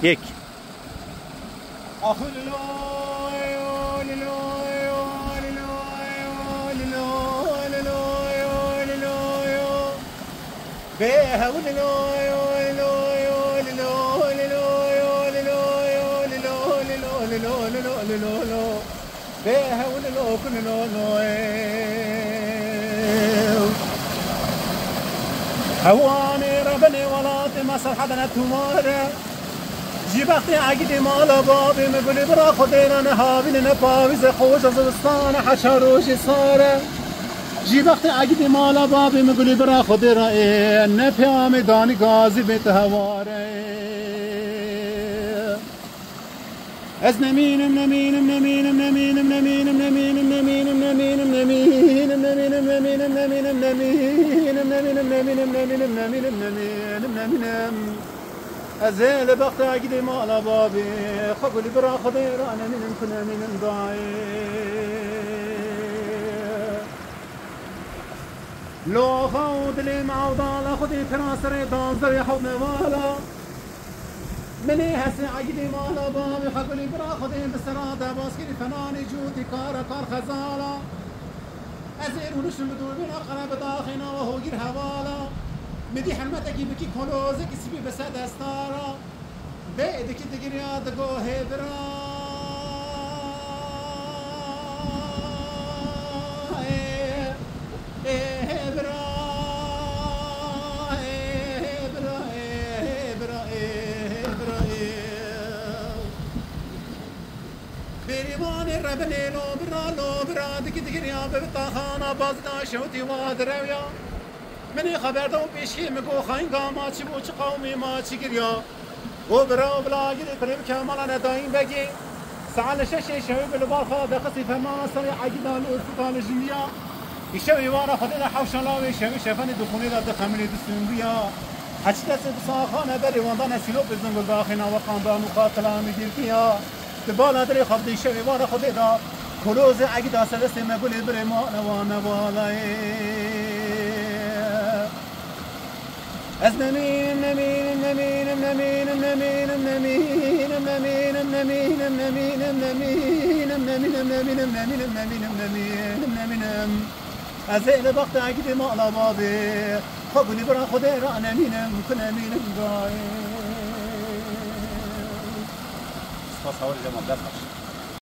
یک هواني ربني ولاتي مصر حدنا تماره جي وقتی اگه مالا بابی مگولی برا خودینا نهابین نپاویز خوش از وستان حشروشی ساره جی وقتی اگه مالا بابی مگولی برا خودینا نپیام دانی گازی بیت هواره از نمینم نمینم نمینم نمینم نمینم نمینم نمینم نمینم نمینم نمینم نمینم نمینم نمینم نمینم نمینم نمینم نمینم نمینم ازل بخت اگه مالا بابی خبلی برا خودینا نمینم کنمینم دای لو خود لي معوضة خذي تناصري تنظري حضن والا مني هسي عقدي مالا بابي حقولي برا خذي بسرادة باسكري فناني جودي كار خزالة أزير ونشم بدور بين أقرب داخنا وهو جير هوالا مدي حلمتك بكي كولوزك سبي بسد استارا بيدك تجري دقو هبرا ربني لو برا دك دكريا ببطاخانا بازنا شوتي وادرويا مني خبر دو بيشي مگو خاين ما چي بوچ قومي ما چي گريا و برا بلا گري فريم كمالا نداين بگي سعال ششي شوي بالبارخا دقسي فما صري عقيدان السلطان الجنيا يشوي ورا خدنا حوشا لاوي شوي شفاني دخوني لا دخمني دسنبيا حشتس بصاخانا بري وندانا سيلو بزنگل داخنا وقام بمقاتلة مجيركيا تبالا دري خبدي شوي ورا خدنا كلوز عقيدة سلسي مقولي بري ما نوانا بالاي از نمين نمين نمين نمين نمين نمين نمين نمين نمين نمين نمين نمين نمين نمين نمين ازيل بقت عقيدة ما بابي خبني برا خدنا نمين ممكن نمين باي. صور جمال